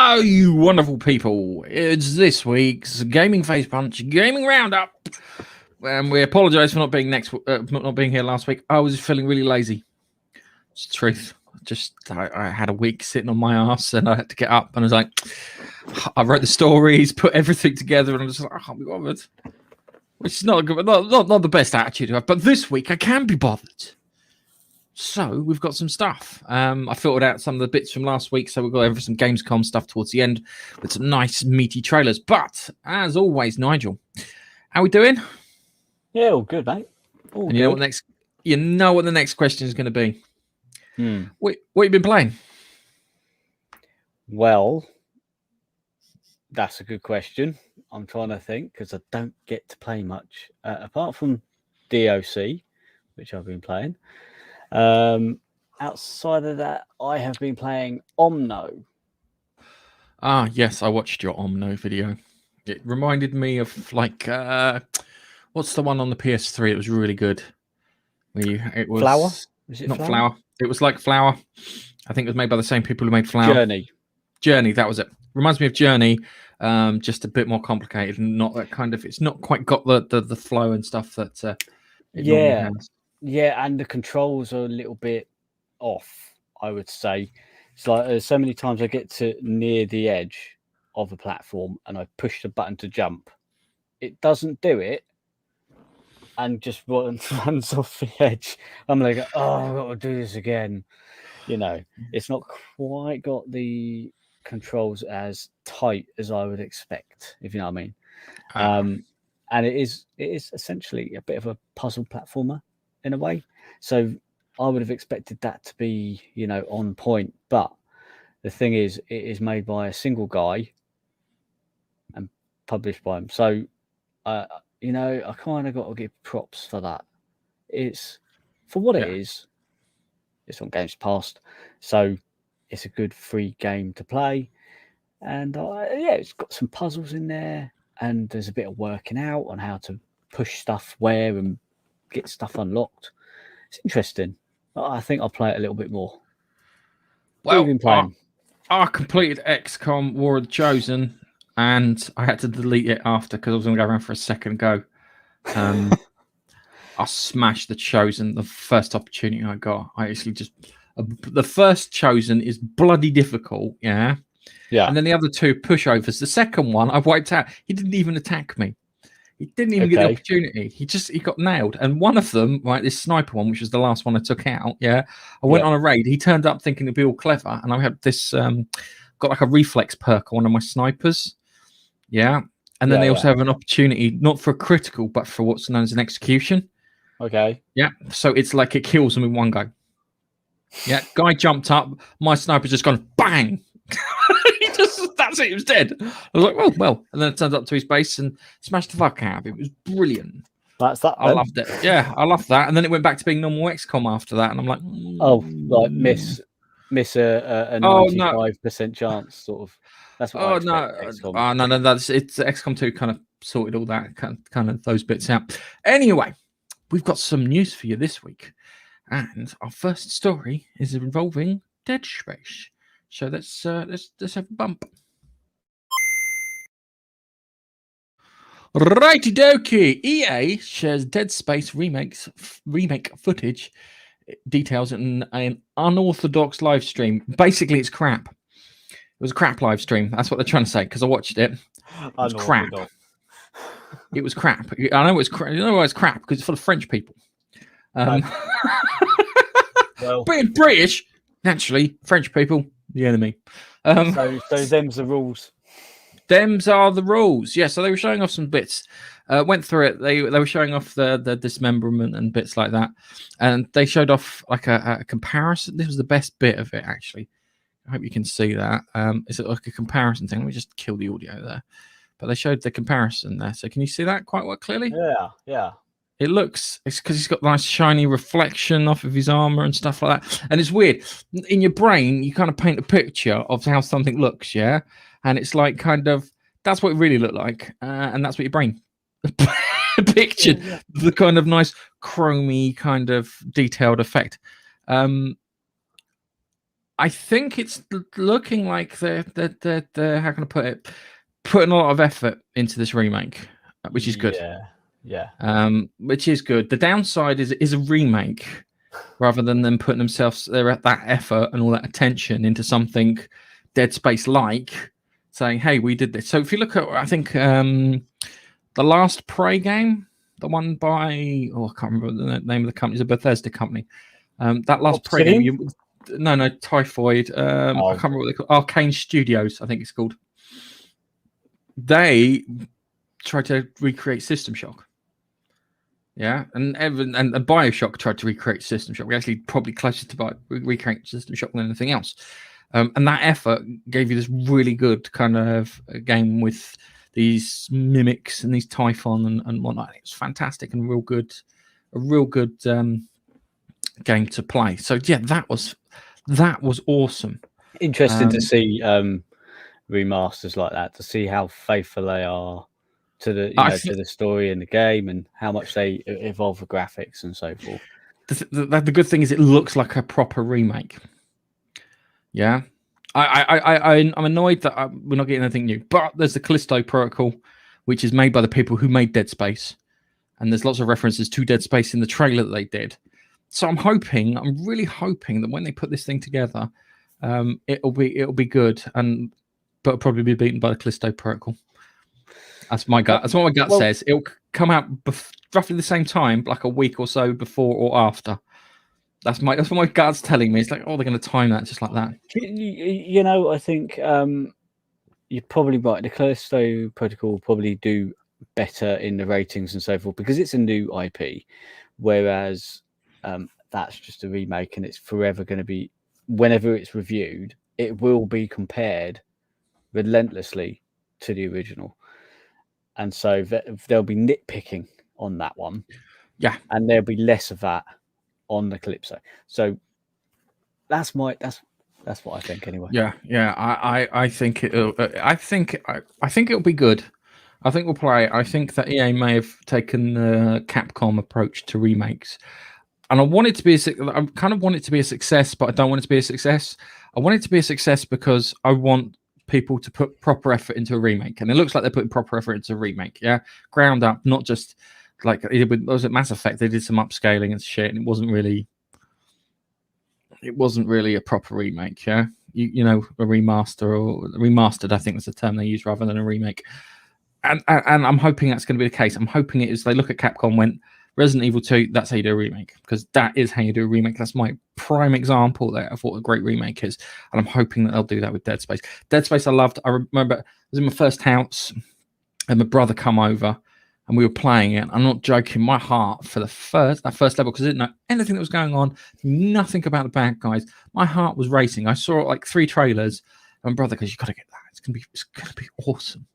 Hello, you wonderful people. It's this week's Gaming Face Punch Gaming Roundup. And we apologise for not being here last week. I was feeling really lazy. It's the truth. I had a week sitting on my ass and I had to get up and I was like, I wrote the stories, put everything together, and I was like, I can't be bothered. Which is not the best attitude to have. But this week I can be bothered. So we've got some stuff. I filtered out some of the bits from last week, so we've got over some Gamescom stuff towards the end with some nice meaty trailers. But as always, Nigel, how we doing? Yeah, all good, mate. All and good. You know what the next question is going to be. What you been playing? Well, that's a good question. I'm trying to think because I don't get to play much apart from DOC, which I've been playing. Outside of that, I have been playing Omno. Ah, yes, I watched your Omno video. It reminded me of like what's the one on the PS3? It was really good. It was Flower? Was it not Flower? It was like Flower. I think it was made by the same people who made Flower. Journey, that was it. Reminds me of Journey, just a bit more complicated and not that kind of. It's not quite got the flow and stuff that it normally has. Yeah, and the controls are a little bit off, I would say. It's like so many times I get to near the edge of a platform and I push the button to jump. It doesn't do it and just runs off the edge. I'm like, oh, I've got to do this again. You know, it's not quite got the controls as tight as I would expect, if you know what I mean. And it is essentially a bit of a puzzle platformer in a way. So I would have expected that to be, on point. But the thing is, it is made by a single guy and published by him. So, I kind of got to give props for that. It's, for what it is, it's on Games Past. So it's a good free game to play. And it's got some puzzles in there. And there's a bit of working out on how to push stuff where and get stuff unlocked. It's interesting. I think I'll play it a little bit more. Well, what have you been playing? I completed XCOM War of the Chosen, and I had to delete it after because I was going to go around for a second go. I smashed the Chosen the first opportunity I got. I actually just the first Chosen is bloody difficult, yeah. And then the other two pushovers. The second one I wiped out. He didn't even attack me. He didn't even get the opportunity. He got nailed. And one of them, right, this sniper one, which was the last one I took out, I went on a raid. He turned up thinking to be all clever. And I had this, got like a reflex perk on one of my snipers. Yeah. And then they also have an opportunity, not for a critical, but for what's known as an execution. Okay. Yeah. So it's like it kills them in one go. Yeah. Guy jumped up. My sniper's just gone bang. That's it. He was dead. I was like, well. And then it turned up to his base and smashed the fuck out of it. It was brilliant. That's that. I loved it. Yeah, I loved that. And then it went back to being normal XCOM after that. And I'm like, miss a 95% chance, sort of. That's what I expect. No. It's XCOM 2 kind of sorted all that kind of those bits out. Anyway, we've got some news for you this week, and our first story is involving Dead Space. So let's have a bump. Righty dokey. EA shares Dead Space remake footage details in an unorthodox live stream. Basically, it's crap. It was a crap live stream. That's what they're trying to say because I watched it. It was crap. It was crap. I know it's crap. You know why it's crap? Because it's full of French people. Well, being British, naturally, French people. The enemy. So them's the rules. Them's are the rules. Yeah. So they were showing off some bits. Went through it. They were showing off the dismemberment and bits like that, and they showed off like a comparison. This was the best bit of it, actually. I hope you can see that. Is it like a comparison thing? Let me just kill the audio there. But they showed the comparison there. So can you see that quite clearly? Yeah. It looks, it's because he's got nice shiny reflection off of his armor and stuff like that. And it's weird. In your brain, you kind of paint a picture of how something looks, yeah? And it's like kind of, that's what it really looked like. And that's what your brain pictured. Yeah. The kind of nice chromy kind of detailed effect. I think it's looking like they're how can I put it, putting a lot of effort into this remake, which is good. Yeah. Which is good. The downside is a remake rather than them putting themselves there at that effort and all that attention into something Dead Space like, saying, "Hey, we did this." So if you look at, I think the last Prey game, the one by I can't remember the name of the company, it's a Bethesda company. That last Prey game, no, Typhoid. I can't remember what they call. Arcane Studios, I think it's called. They tried to recreate System Shock. Yeah, and Bioshock tried to recreate System Shock. We're actually probably closer to recreating System Shock than anything else. And that effort gave you this really good kind of game with these mimics and these Typhon and whatnot. It was fantastic and a real good game to play. So yeah, that was awesome. Interesting to see remasters like that, to see how faithful they are to the to the story in the game and how much they evolve the graphics and so forth. The good thing is it looks like a proper remake. Yeah, I'm annoyed that we're not getting anything new. But there's the Callisto Protocol, which is made by the people who made Dead Space, and there's lots of references to Dead Space in the trailer that they did. So I'm really hoping that when they put this thing together, it'll be good, but it'll probably be beaten by the Callisto Protocol. That's my gut. That's what my gut says. It'll come out roughly the same time, like a week or so before or after. That's what my gut's telling me. It's like, they're going to time that just like that. I think you're probably right. The Callisto Protocol will probably do better in the ratings and so forth because it's a new IP, whereas that's just a remake and it's forever going to be, whenever it's reviewed, it will be compared relentlessly to the original. And so there'll be nitpicking on that one. Yeah. And there'll be less of that on the Calypso. So that's what I think anyway. Yeah. I think it'll be good. I think we'll play. I think that EA may have taken the Capcom approach to remakes. And I kind of want it to be a success, but I don't want it to be a success. I want it to be a success because I want people to put proper effort into a remake, and it looks like they're putting proper effort into a remake. Yeah, ground up, not just like it was at Mass Effect. They did some upscaling and shit, and it wasn't really a proper remake. Yeah, a remaster or remastered, I think was the term they used rather than a remake. And I'm hoping that's going to be the case. I'm hoping it is. They look at Capcom, went Resident Evil 2, that's how you do a remake, because that is how you do a remake. That's my prime example there of what a great remake is, and I'm hoping that they'll do that with Dead Space. Dead Space I loved. I remember I was in my first house, and my brother come over, and we were playing it. I'm not joking. My heart for that first level, because I didn't know anything that was going on, nothing about the bad guys. My heart was racing. I saw like 3 trailers, and my brother goes, "You got to get that. It's gonna be awesome."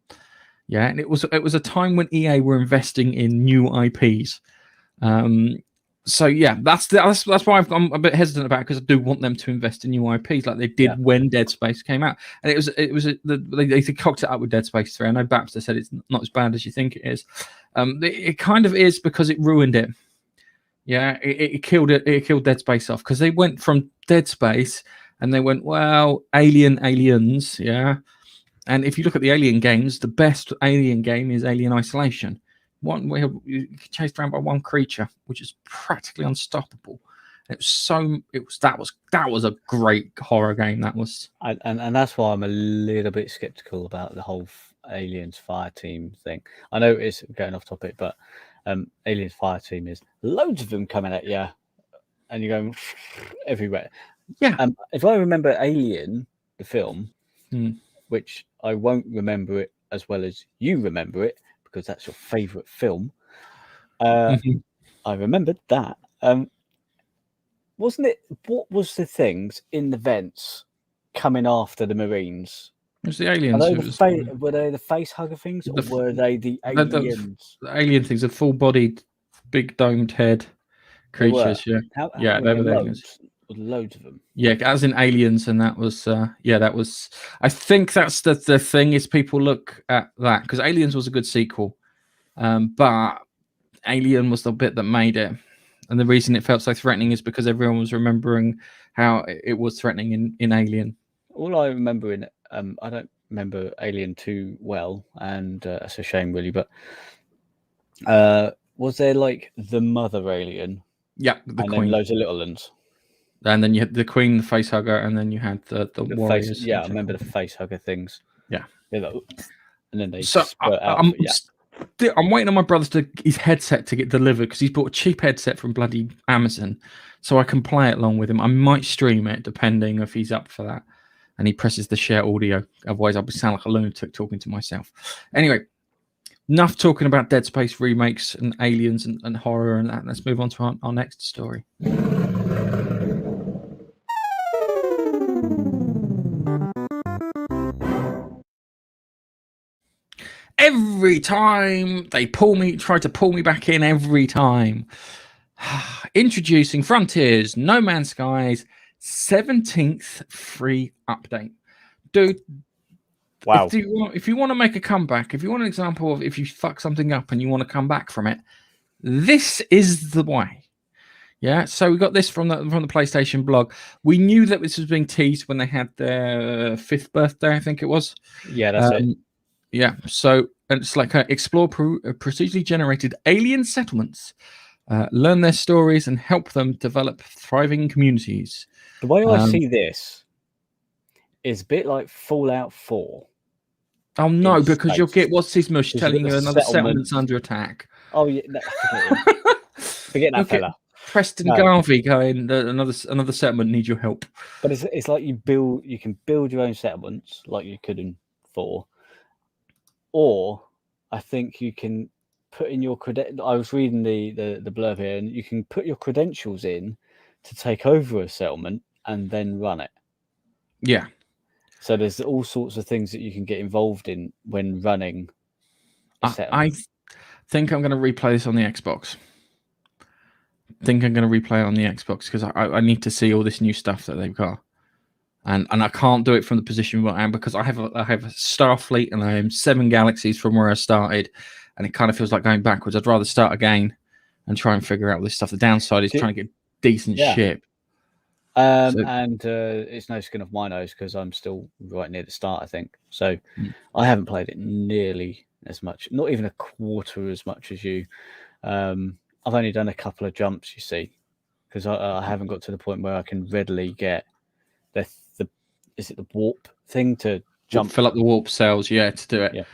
Yeah, and it was a time when EA were investing in new IPs. So yeah, that's why I'm a bit hesitant about it, because I do want them to invest in new IPs like they did when Dead Space came out, and they cocked it up with Dead Space 3. I know Baxter said it's not as bad as you think it is. It kind of is, because it ruined it. Yeah, it killed it. It killed Dead Space off, because they went from Dead Space and they went, well, aliens, yeah. And if you look at the Alien games, the best Alien game is Alien Isolation. One where you chased around by one creature, which is practically unstoppable. That was a great horror game. That was, and that's why I'm a little bit skeptical about the whole Aliens Fireteam thing. I know it's going off topic, but Aliens Fireteam is loads of them coming at you, and you're going everywhere. Yeah. If I remember Alien, the film, which I won't remember it as well as you remember it, because that's your favorite film. I remembered that. Wasn't it? What was the things in the vents coming after the Marines? It was the aliens. Were they the face hugger things, or were they the aliens? The alien things, the full-bodied, big domed head creatures. They were the aliens. Loads of them. Yeah, as in Aliens, and that was that was. I think that's the thing, is people look at that because Aliens was a good sequel, but Alien was the bit that made it, And the reason it felt so threatening is because everyone was remembering how it was threatening in Alien. All I remember in I don't remember Alien too well, and that's a shame, really. But was there like the mother alien? Yeah, the and Queen. then loads of little ones. And then you had the Queen, the face hugger, and then you had the warriors. Face, yeah, I remember the face hugger things. Yeah. And then they So spurt out. I'm waiting on my brother his headset to get delivered because he's bought a cheap headset from bloody Amazon, so I can play it along with him. I might stream it depending if he's up for that, and he presses the share audio. Otherwise, I'll be sound like a lunatic talking to myself. Anyway, enough talking about Dead Space remakes and aliens and horror and that. Let's move on to our next story. Every time they try to pull me back in every time. Introducing Frontiers, No Man's Skies 17th free update. Dude, wow. If you want to make a comeback, if you want an example of if you fuck something up and you want to come back from it, this is the way. Yeah, so we got this from the PlayStation blog. We knew that this was being teased when they had their 5th birthday, I think it was. Yeah, that's it. Yeah, so it's like explore procedurally generated alien settlements, learn their stories, and help them develop thriving communities. The way I see this is a bit like Fallout 4. Oh no, because you'll get what's his mush telling you another settlement's under attack. Oh yeah, forget that fella. Preston Garvey going, another settlement needs your help. But it's like you can build your own settlements like you could in 4. Or I think you can put in your I was reading the blurb here, and you can put your credentials in to take over a settlement and then run it. Yeah. So there's all sorts of things that you can get involved in when running a settlement. I think I'm going to replay this on the Xbox. Because I need to see all this new stuff that they've got. And I can't do it from the position where I am because I have a Starfleet and I am 7 galaxies from where I started, and it kind of feels like going backwards. I'd rather start again and try and figure out all this stuff. The downside is trying to get decent ship. And it's no skin off my nose because I'm still right near the start, I think. So I haven't played it nearly as much, not even a quarter as much as you. I've only done a couple of jumps, you see, because I haven't got to the point where I can readily get is it the warp thing to jump? Fill up the warp cells, to do it. Yeah.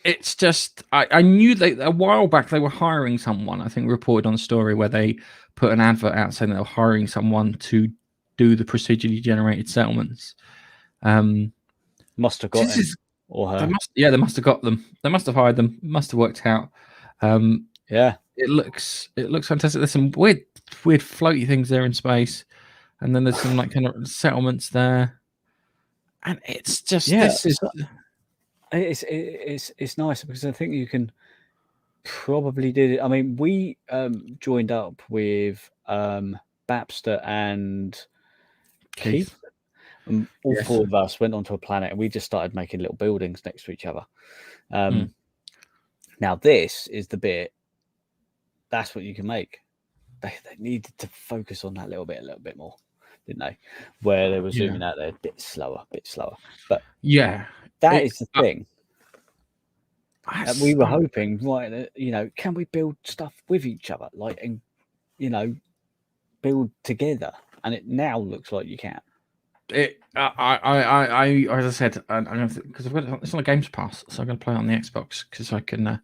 It's just I knew a while back they were hiring someone. I think we reported on a story where they put an advert out saying they were hiring someone to do the procedurally generated settlements. Must have got him or her. They must have got them. They must have hired them. Must have worked out. Yeah. It looks fantastic. There's some weird floaty things there in space, and then there's some like kind of settlements there. And it's just it's nice because I think you can probably do it. I mean, we joined up with Babster and Keith. All 4 of us went onto a planet and we just started making little buildings next to each other. Now this is the bit. That's what you can make. They needed to focus on that a little bit more. Didn't they? Where they were zooming out there a bit slower. But that is the thing. We were hoping, right? Can we build stuff with each other, like, and build together? And it now looks like you can. As I said, because it's on a Games Pass, so I'm going to play it on the Xbox because I can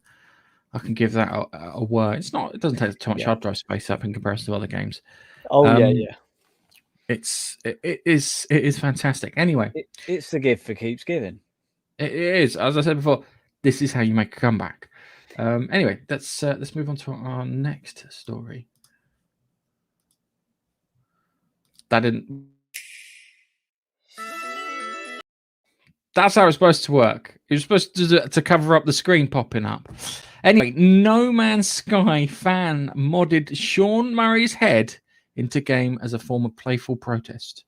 give that a whirl. It doesn't take too much hard drive space up in comparison to other games. It is fantastic. Anyway, it's the gift that keeps giving. It is, as I said before. This is how you make a comeback. Anyway, let's move on to our next story. That's how it's supposed to work. You're supposed to cover up the screen popping up. Anyway, No Man's Sky fan modded Sean Murray's head into game as a form of playful protest.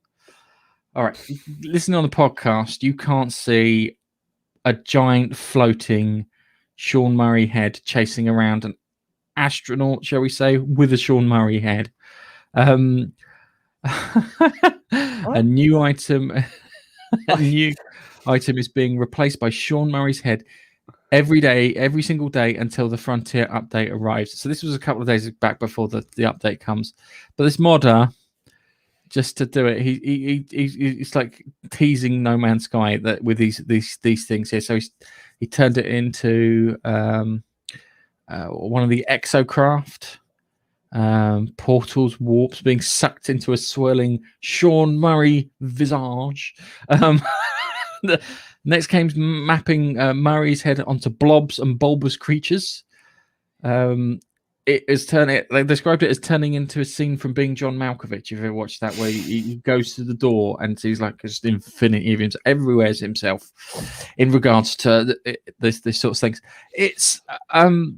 All right, listening on the podcast, you can't see a giant floating Sean Murray head chasing around an astronaut, shall we say, with a Sean Murray head. A new item is being replaced by Sean Murray's head every single day until the Frontier update arrives. So this was a couple of days back before the update comes. But this modder, just to do it, he's like teasing No Man's Sky that with these things here. So he turned it into one of the exocraft portals, warps, being sucked into a swirling Sean Murray visage. Next came mapping Murray's head onto blobs and bulbous creatures. They described it as turning into a scene from Being John Malkovich. If you ever watched that, where he goes to the door and he's like just infinity of himself, everywhere's himself. In regards to this sort of things, it's I've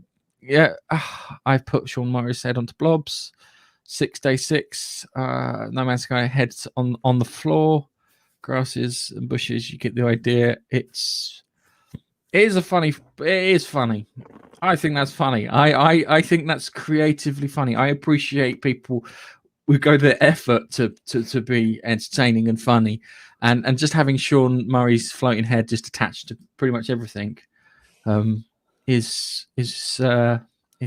put Sean Murray's head onto blobs. 6 day 6. No Man's Sky heads on the floor. Grasses and bushes, you get the idea. It is funny. I think that's funny. I think that's creatively funny. I appreciate people who go to the effort to be entertaining and funny, and just having Sean Murray's floating head just attached to pretty much everything is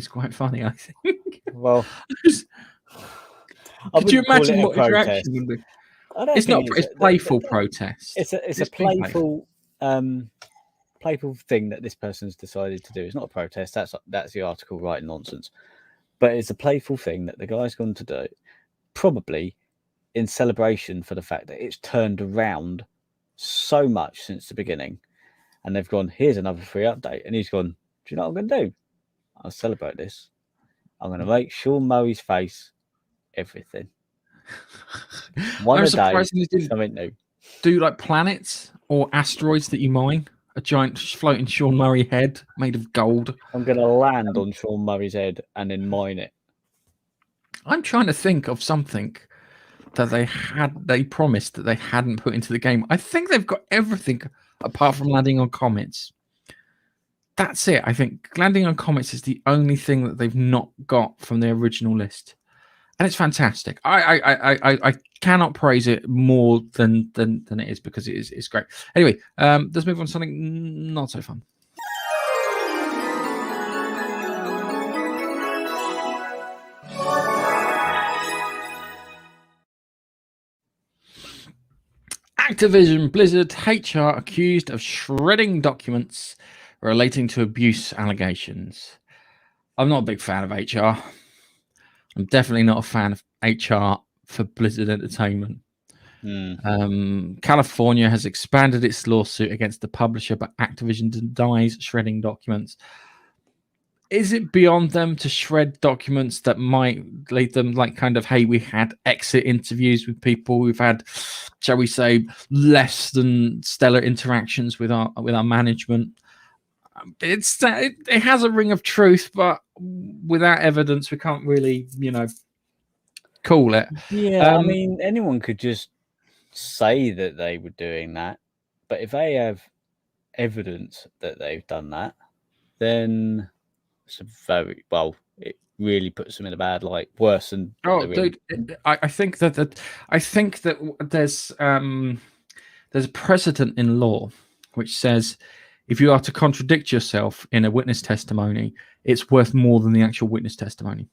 quite funny, I think. Well, could you imagine what his reaction would be? It's not. It's playful protest. It's a playful thing that this person's decided to do. It's not a protest. That's the article writing nonsense. But it's a playful thing that the guy's gone to do, probably in celebration for the fact that it's turned around so much since the beginning, and they've gone, here's another free update, and he's gone, do you know what I'm going to do? I'll celebrate this. I'm going to make Sean Murray's face everything. One a day, something new. Do like planets or asteroids that you mine? A giant floating Sean Murray head made of gold. I'm going to land on Sean Murray's head and then mine it. I'm trying to think of something that they promised that they hadn't put into the game. I think they've got everything apart from landing on comets. That's it. I think landing on comets is the only thing that they've not got from the original list. And it's fantastic. I cannot praise it more than it is, because it's great. Anyway, let's move on to something not so fun. Activision Blizzard HR accused of shredding documents relating to abuse allegations. I'm not a big fan of HR. I'm definitely not a fan of HR for Blizzard Entertainment. California has expanded its lawsuit against the publisher, but Activision denies shredding documents. Is it beyond them to shred documents that might lead them, like, kind of, hey, we had exit interviews with people, we've had, shall we say, less than stellar interactions with our management? It has a ring of truth, but without evidence, we can't really, call it. Yeah, I mean, anyone could just say that they were doing that, but if they have evidence that they've done that, then it's it really puts them in a bad light, worse than. Dude, I think that there's a precedent in law which says, if you are to contradict yourself in a witness testimony, it's worth more than the actual witness testimony.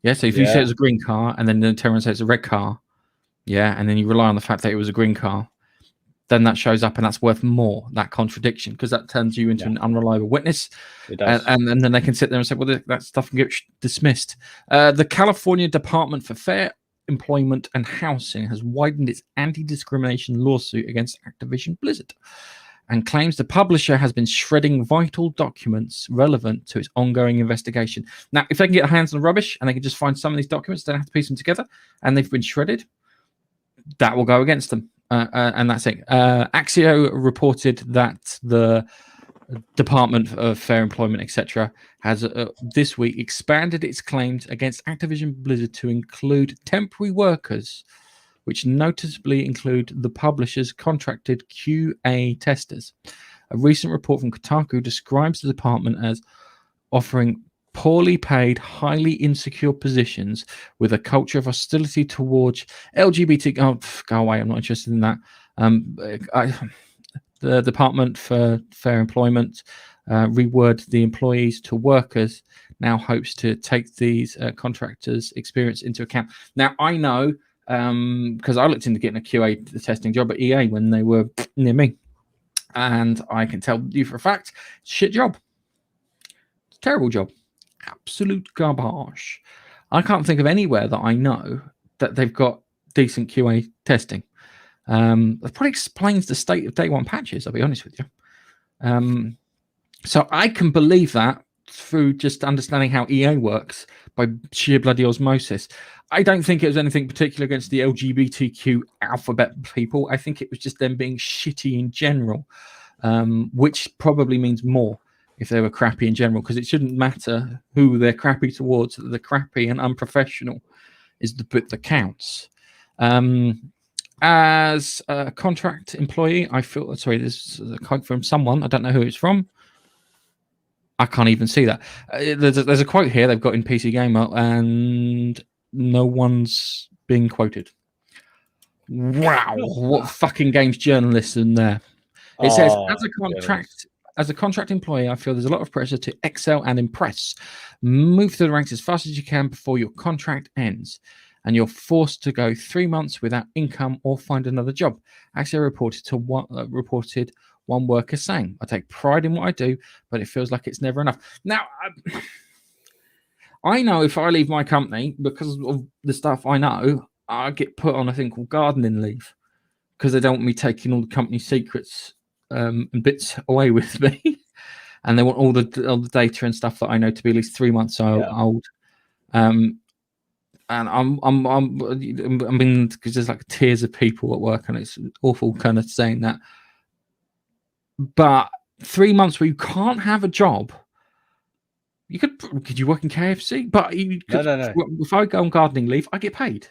Yeah, so if you say it's a green car and then everyone says it's a red car, and then you rely on the fact that it was a green car, then that shows up and that's worth more, that contradiction, because that turns you into an unreliable witness. It does. And then they can sit there and say, well, that stuff can get dismissed. The California Department for Fair Employment and Housing has widened its anti-discrimination lawsuit against Activision Blizzard and claims the publisher has been shredding vital documents relevant to its ongoing investigation. Now, if they can get their hands on the rubbish and they can just find some of these documents, they don't have to piece them together, and they've been shredded, that will go against them. And that's it. Axio reported that the Department of Fair Employment, etc., has this week expanded its claims against Activision Blizzard to include temporary workers, which noticeably include the publisher's contracted QA testers. A recent report from Kotaku describes the department as offering poorly paid, highly insecure positions with a culture of hostility towards LGBT. Oh, go away! I'm not interested in that. The Department for Fair Employment reword the employees to workers. Now hopes to take these contractors' experience into account. Now I know because I looked into getting a QA testing job at EA when they were near me, and I can tell you for a fact, shit job, terrible job, absolute garbage. I can't think of anywhere that I know that they've got decent QA testing. That probably explains the state of day one patches, I'll be honest with you. So I can believe that through just understanding how EA works by sheer bloody osmosis. I don't think it was anything particular against the LGBTQ alphabet people. I think it was just them being shitty in general, which probably means more if they were crappy in general, because it shouldn't matter who they're crappy towards. The crappy and unprofessional is the bit that counts. As a contract employee, I feel sorry. This is a quote from someone. I don't know who it's from. I can't even see that. There's a quote here they've got in PC Gamer, and no one's being quoted. Wow, what fucking games journalism there? It says, as a contract employee, I feel there's a lot of pressure to excel and impress. Move through the ranks as fast as you can before your contract ends, and you're forced to go 3 months without income or find another job. Actually, reported one worker saying, I take pride in what I do, but it feels like it's never enough. Now, I know if I leave my company, because of the stuff I know, I get put on a thing called gardening leave, because they don't want me taking all the company secrets and bits away with me. And they want all the data and stuff that I know to be at least 3 months old. And I'm in, because there's like tears of people at work, and it's awful kind of saying that. But 3 months where you can't have a job, could you work in KFC? But No. If I go on gardening leave, I get paid.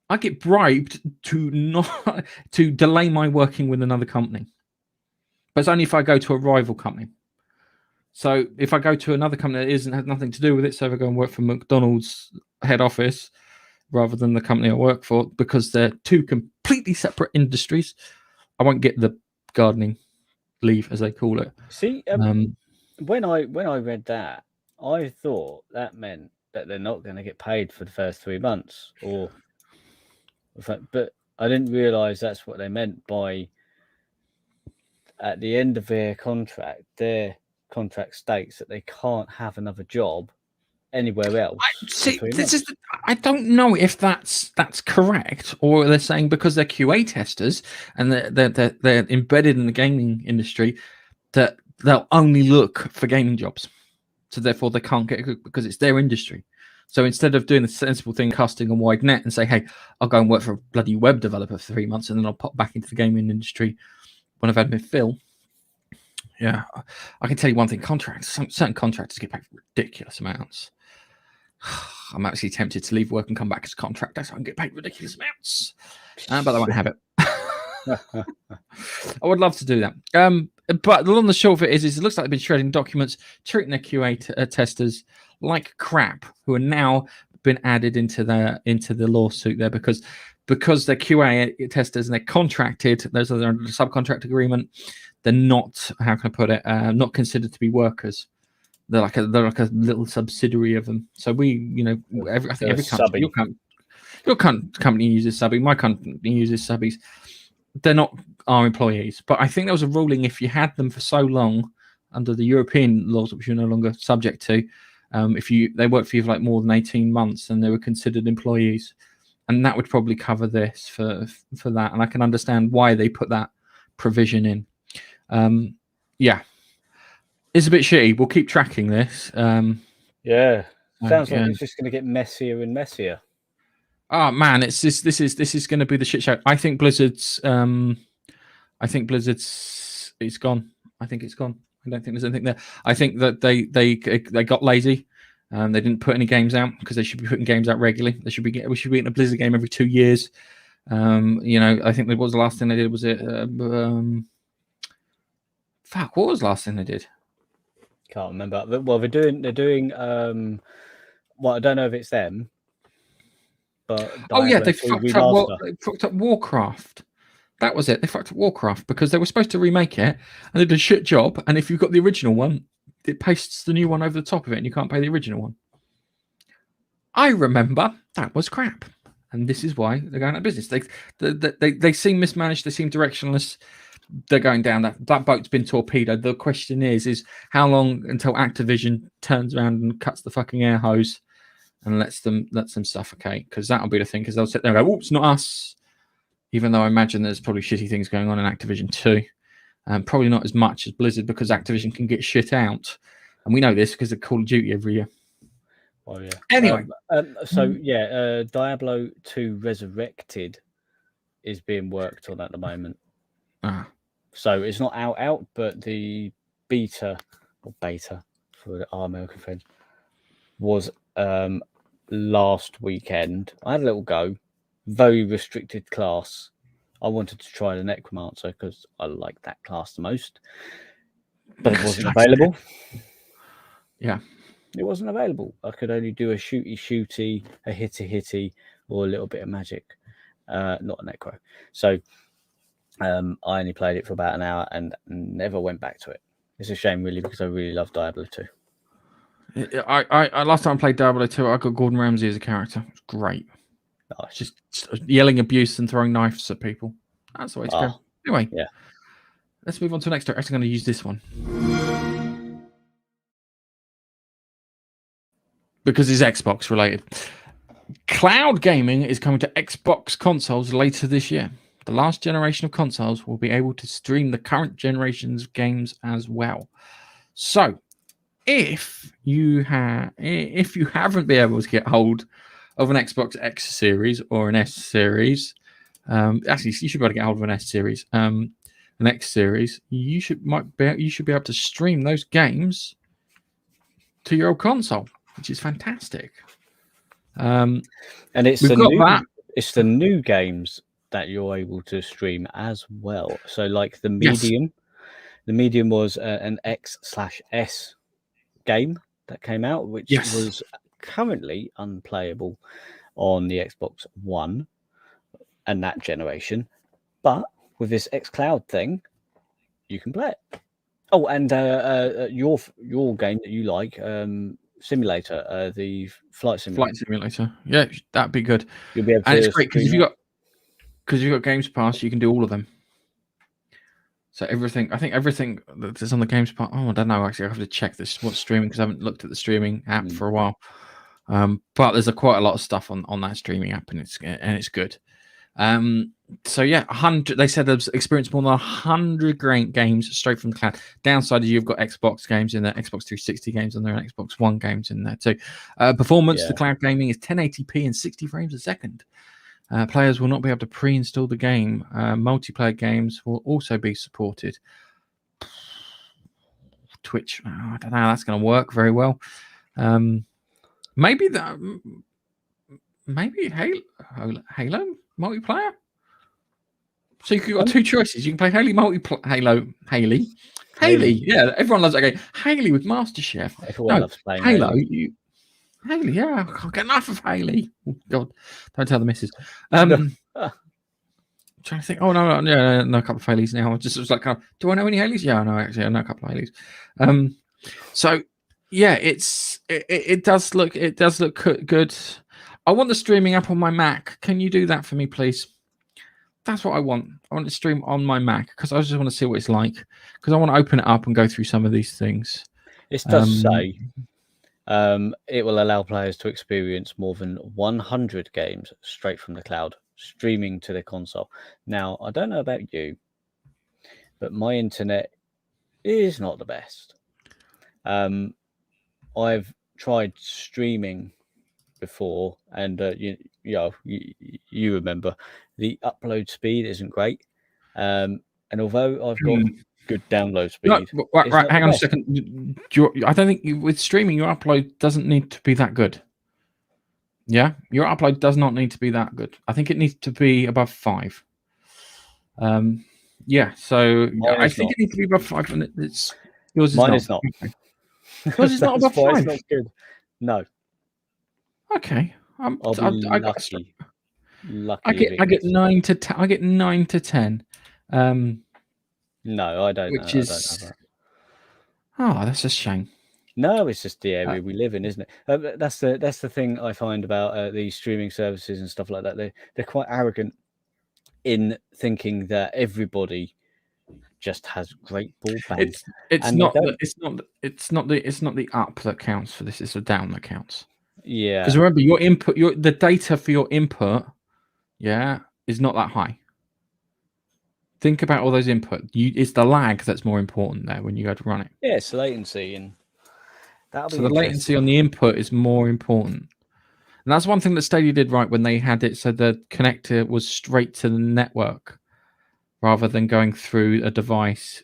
I get bribed to delay my working with another company. But it's only if I go to a rival company. So if I go to another company that has nothing to do with it, so if I go and work for McDonald's head office rather than the company I work for, because they're two completely separate industries, I won't get the gardening leave, as they call it. See, when I read that, I thought that meant that they're not going to get paid for the first 3 months, but I didn't realise that's what they meant by at the end of their contract states that they can't have another job anywhere else. I don't know if that's correct, or they're saying because they're QA testers and they're embedded in the gaming industry that they'll only look for gaming jobs, so therefore they can't get it because it's their industry. So instead of doing the sensible thing, casting a wide net and say, hey, I'll go and work for a bloody web developer for 3 months and then I'll pop back into the gaming industry when I've had my fill. Yeah, I can tell you one thing: certain contractors get paid ridiculous amounts. I'm actually tempted to leave work and come back as a contractor so I can get paid ridiculous amounts, but I won't have it. I would love to do that. But the long and the short of it is it looks like they've been shredding documents, treating their QA testers like crap, who are now been added into the lawsuit there because they're QA testers and they're contracted. Those are under a subcontract agreement. They're not, how can I put it, not considered to be workers. They're like a little subsidiary of them. So I think every company, your company uses subby, my company uses subbies. They're not our employees, but I think there was a ruling if you had them for so long under the European laws, which you're no longer subject to, if they worked for you for like more than 18 months, then they were considered employees, and that would probably cover this for that. And I can understand why they put that provision in. Yeah, it's a bit shitty. We'll keep tracking this. Sounds like it's just going to get messier and messier. Oh man, this is going to be the shit show. I think Blizzard's it's gone. I think it's gone. I don't think there's anything there. I think that they got lazy. They didn't put any games out because they should be putting games out regularly. We should be getting a Blizzard game every 2 years. I think that was the last thing they did. Was it? What was the last thing they did? Can't remember. Well, they're doing. Well, I don't know if it's them, but Oh yeah, Diablo they 2 fucked up. remaster. They fucked up Warcraft. That was it. They fucked up Warcraft because they were supposed to remake it and they did a shit job. And if you've got the original one, it pastes the new one over the top of it, and you can't pay the original one. I remember that was crap, and this is why they're going out of business. They seem mismanaged. They seem directionless. They're going down. That boat's been torpedoed. The question is how long until Activision turns around and cuts the fucking air hose and lets them suffocate? Because that'll be the thing. Because they'll sit there and go, "Oops, not us." Even though I imagine there's probably shitty things going on in Activision too. Probably not as much as Blizzard because Activision can get shit out, and we know this because of Call of Duty every year. Oh yeah. Anyway, Diablo 2 Resurrected is being worked on at the moment. So it's not out, but the beta for our American friends was last weekend. I had a little go. Very restricted class. I wanted to try the Necromancer because I like that class the most, but it wasn't available. Yeah. It wasn't available. I could only do a shooty, a hitty, or a little bit of magic, not a necro. So I only played it for about an hour and never went back to it. It's a shame, really, because I really love Diablo 2. I last time I played Diablo 2, I got Gordon Ramsay as a character. It was great. Nice. Just yelling abuse and throwing knives at people. That's the way to go. Anyway, yeah. Let's move on to the next story. Actually, I'm going to use this one. Because it's Xbox related. Cloud gaming is coming to Xbox consoles later this year. The last generation of consoles will be able to stream the current generation's games as well. So, if you haven't been able to get hold of an Xbox X series or an S series, actually you should be able to get hold of an S series, an X series, you should be able to stream those games to your old console, which is fantastic. And it's the new games that you're able to stream as well. So like the Medium. Yes. The Medium was an X/S game that came out, which was currently unplayable on the Xbox One and that generation. But with this xCloud thing, you can play it. Oh, and your game that you like, Simulator, the Flight Simulator. Yeah, that'd be good. You'll be able to. And it's great because you've got Games Pass, you can do all of them. So everything that's on the Games Pass. Oh, I don't know. Actually, I have to check what's streaming because I haven't looked at the streaming app for a while. But there's quite a lot of stuff on that streaming app, and it's good. So yeah, 100. They said they've experienced more than 100 great games straight from the cloud. Downside is you've got Xbox games in there, Xbox 360 games in there, and Xbox One games in there too. Performance, the cloud gaming is 1080p and 60 frames a second. Players will not be able to pre-install the game. Multiplayer games will also be supported. Twitch, I don't know how that's going to work very well. Maybe Halo multiplayer. So you've got two choices. You can play Haley. Yeah, everyone loves that game. Haley with MasterChef. Everyone loves playing Halo. Haley, yeah, I can't get enough of Haley. Oh, God, don't tell the missus. Trying to think. Oh no, a couple of Haleys now. I just was like, do I know any Haleys? Yeah, I know. Actually, I know a couple of Haleys. So yeah, it does look good. I want the streaming up on my Mac. Can you do that for me, please? That's what I want. I want to stream on my Mac because I just want to see what it's like. Because I want to open it up and go through some of these things. It does say it will allow players to experience more than 100 games straight from the cloud, streaming to their console. Now, I don't know about you, but my internet is not the best. I've tried streaming before, and you remember the upload speed isn't great. And although I've got good download speed, right, hang on a second. I don't think with streaming your upload doesn't need to be that good. Yeah, your upload does not need to be that good. I think it needs to be above 5. Yeah, so I think it needs to be above 5, and it's yours. Mine is not. Okay. Yours is not That's above why 5. it's not good. No, Okay. I'll be lucky. I Lucky if it get gets. 9 to 10. I get 9 to 10. No, I don't. Which I don't have is that. that's a shame. No, it's just the area we live in, isn't it? That's the thing I find about these streaming services and stuff like that. They're quite arrogant in thinking that everybody just has great broadband. It's And they not don't. it's not the up that counts for this. It's the down that counts. Yeah. Because remember, your input, the data for your input, is not that high. Think about all those input. It's the lag that's more important there when you go to run it. Yeah, it's latency, and that'll be So the latency on the input is more important. And that's one thing that Stadia did right when they had it so the connector was straight to the network rather than going through a device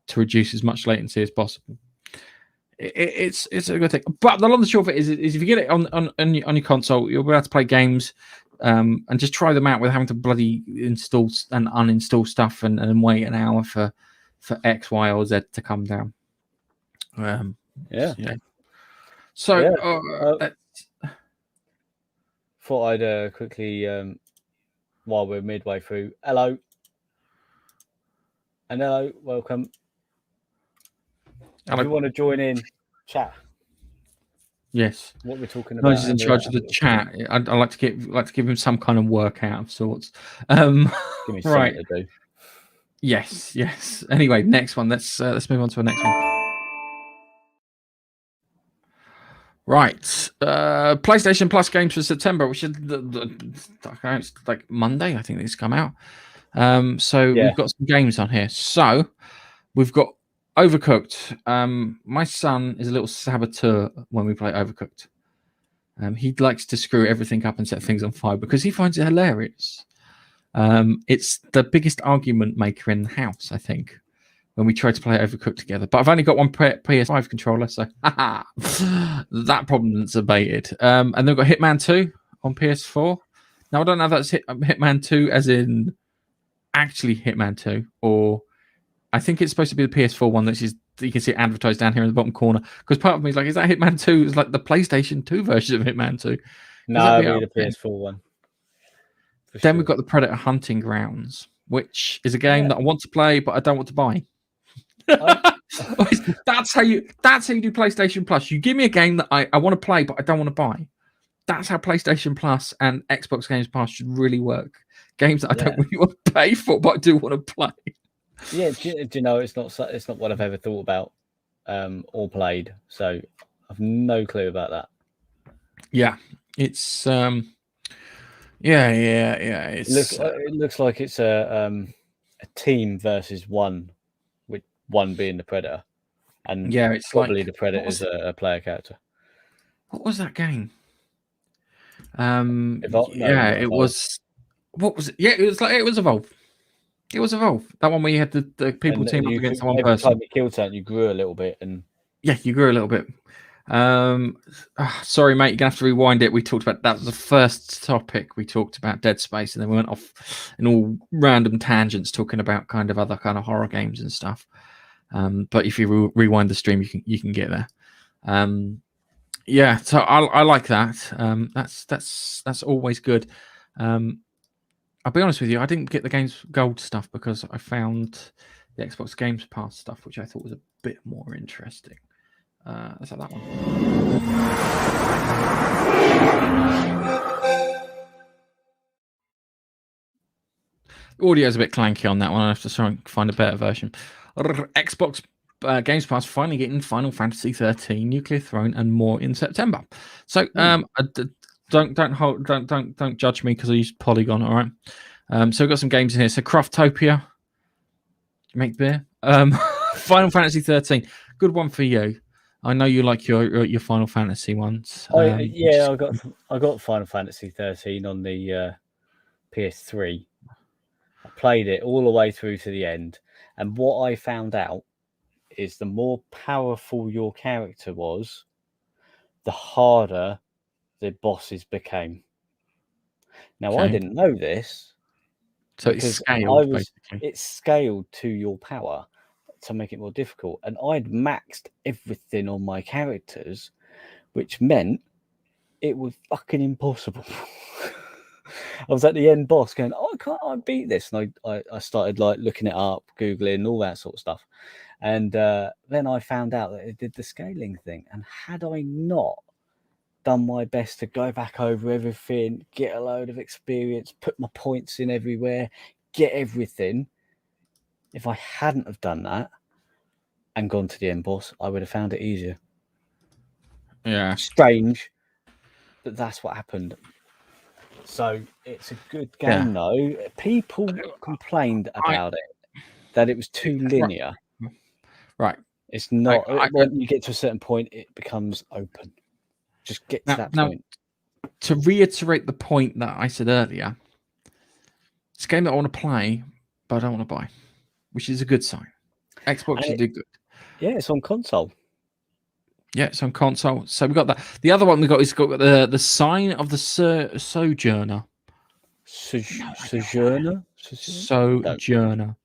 to reduce as much latency as possible. It's a good thing. But the long and short of it is if you get it on your console, you'll be able to play games and just try them out without having to bloody install and uninstall stuff and wait an hour for X, Y, or Z to come down. Yeah. So thought I'd quickly, while we're midway through, hello, welcome. If you want to join in, chat. Yes, what we're talking about. Nigel is in charge of the chat. I'd like to give him some kind of workout of sorts. Give me something to do. Yes. Anyway, next one. Let's move on to the next one. Right, PlayStation Plus games for September, which is it's like Monday. I think these come out. We've got some games on here. So we've got Overcooked. My son is a little saboteur when we play Overcooked. He likes to screw everything up and set things on fire because he finds it hilarious. It's the biggest argument maker in the house, I think, when we try to play Overcooked together. But I've only got one PS5 controller, so that problem's abated. And then we've got Hitman 2 on PS4. Now, I don't know if that's Hitman 2 as in actually Hitman 2, or I think it's supposed to be the PS4 one that you can see it advertised down here in the bottom corner. Because part of me is like, is that Hitman 2? It's like the PlayStation 2 version of Hitman 2. No, it'll be the PS4 one. Then we've got the Predator Hunting Grounds, which is a game that I want to play, but I don't want to buy. That's how you do PlayStation Plus. You give me a game that I want to play, but I don't want to buy. That's how PlayStation Plus and Xbox Games Pass should really work. Games that I don't really want to pay for, but I do want to play. Yeah, do you know, it's not what I've ever thought about or played, so I've no clue about that. Yeah, it's It's it looks like it's a team versus one, with one being the Predator, and it's probably like, the Predator is a player character. What was that game? It was. What was it? Yeah, it was Evolve. It was Evolve. That one where you had the people team up against one person. Every time you killed something, you grew a little bit, and you grew a little bit. Sorry, mate, you're gonna have to rewind it. We talked about that was the first topic. We talked about Dead Space, and then we went off in all random tangents talking about kind of other kind of horror games and stuff. But if you rewind the stream, you can get there. So I like that. That's always good. I'll be honest with you, I didn't get the Games Gold stuff because I found the Xbox Games Pass stuff, which I thought was a bit more interesting. Let's have that one. The audio is a bit clanky on that one. I have to try and find a better version. Xbox Games Pass finally getting Final Fantasy 13, Nuclear Throne, and more in September. So don't judge me because I used Polygon. All right. So we've got some games in here. So Craftopia, make beer. Final Fantasy 13, good one for you. I know you like your Final Fantasy ones. I got Final Fantasy 13 on the PS3. I played it all the way through to the end, and what I found out is the more powerful your character was, the harder the bosses became. Now, I didn't know this. So it's scaled, basically. It's scaled to your power. to make it more difficult. And I'd maxed everything on my characters, which meant it was fucking impossible. I was at the end boss going, oh, can't I beat this? And I started like looking it up, Googling, all that sort of stuff. And then I found out that it did the scaling thing. And had I not done my best to go back over everything, get a load of experience, put my points in everywhere, get everything, if I hadn't have done that and gone to the end boss, I would have found it easier. Yeah. Strange, but that's what happened. So it's a good game, though. People complained about it, that it was too linear. Right. It's not. When you get to a certain point, it becomes open. Just get to that point. To reiterate the point that I said earlier, it's a game that I want to play, but I don't want to buy, which is a good sign. Xbox should do good. Yeah, it's on console. Yeah, it's on console. So we've got that. The other one we got is got the Sign of the Sojourner. Sojourner? Sojourner.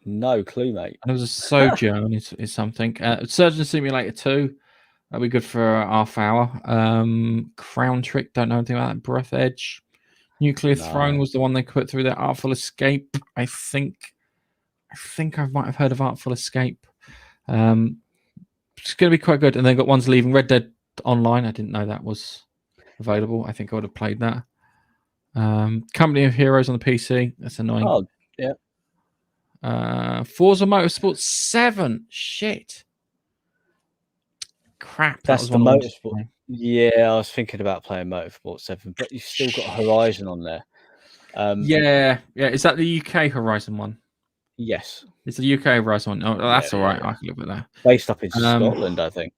No clue, mate. And it was a Sojourn is something. Surgeon Simulator 2. That'll be good for a half hour. Crown Trick, don't know anything about that. Breath Edge. Nuclear Throne was the one they put through there. Artful Escape. I think I might have heard of Artful Escape. It's going to be quite good. And they've got ones leaving. Red Dead Online. I didn't know that was available. I think I would have played that. Company of Heroes on the PC. That's annoying. Oh, yeah. Forza Motorsport 7. Shit. Crap. That's the Motorsport. Yeah, I was thinking about playing Motorsport 7, but you've still got Horizon on there. Yeah. Is that the UK Horizon one? Yes. It's the UK Horizon one. Oh, that's all right. I can live with that. Based up in Scotland, I think.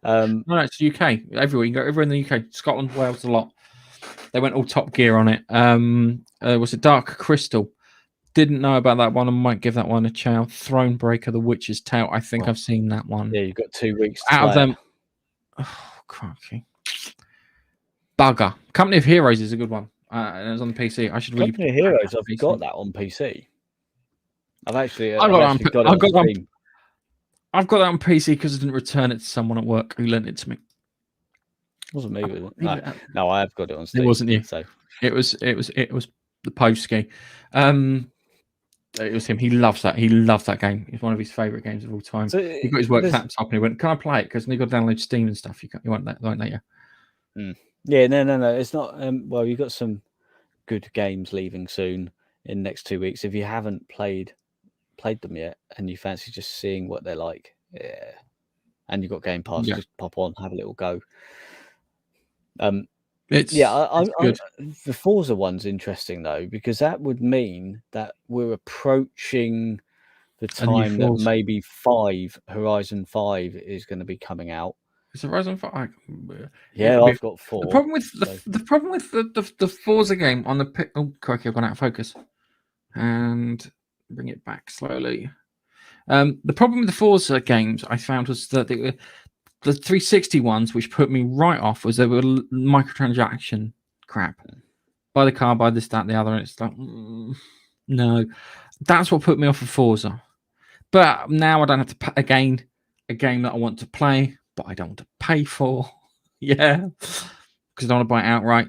No, it's UK. Everywhere. You can go everywhere in the UK. Scotland, Wales, a lot. They went all Top Gear on it. Was it Dark Crystal? Didn't know about that one. I might give that one a chance. Thronebreaker, The Witch's Tale. I think I've seen that one. Yeah, you've got 2 weeks to out play of them. Oh, crikey. Bugger. Company of Heroes is a good one. And it was on the PC. I should really. Company of Heroes. I've got that on PC. I've got that on PC because I didn't return it to someone at work who lent it to me. It wasn't me, was it? No, I have got it on Steam. It wasn't you. So it was the Povsky. It was him. He loves that. He loved that game. It's one of his favorite games of all time. So he got his work laptop and he went, "Can I play it?" Because you got to download Steam and stuff. You won't let you. Yeah, no. It's not. Well, you've got some good games leaving soon in the next 2 weeks. If you haven't played them yet and you fancy just seeing what they're like, yeah, and you've got Game Pass, just pop on, have a little go. The Forza one's interesting though, because that would mean that we're approaching the time that maybe Horizon 5 is going to be coming out. Is Horizon 5? Yeah, I've got 4. The problem with the Forza game on the crikey, I've gone out of focus. And bring it back slowly. The problem with the Forza games I found was that the 360 ones, which put me right off, was they were microtransaction crap. Buy the car, buy this, that, the other, and it's like, no. That's what put me off of Forza. But now I don't have to pay again a game that I want to play, but I don't want to pay for. Yeah, because I don't want to buy it outright.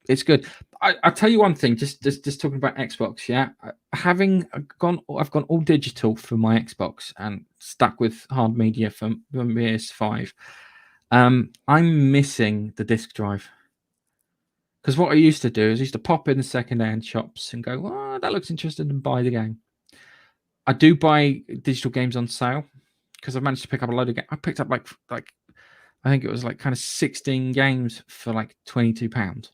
It's good. I'll tell you one thing. Just talking about Xbox. Yeah, I've gone all digital for my Xbox and stuck with hard media for PS5. I'm missing the disc drive because what I used to do is I used to pop in the second-hand shops and go, "Oh, that looks interesting," and buy the game. I do buy digital games on sale because I've managed to pick up a load of games. I picked up like I think it was like kind of 16 games for like £22.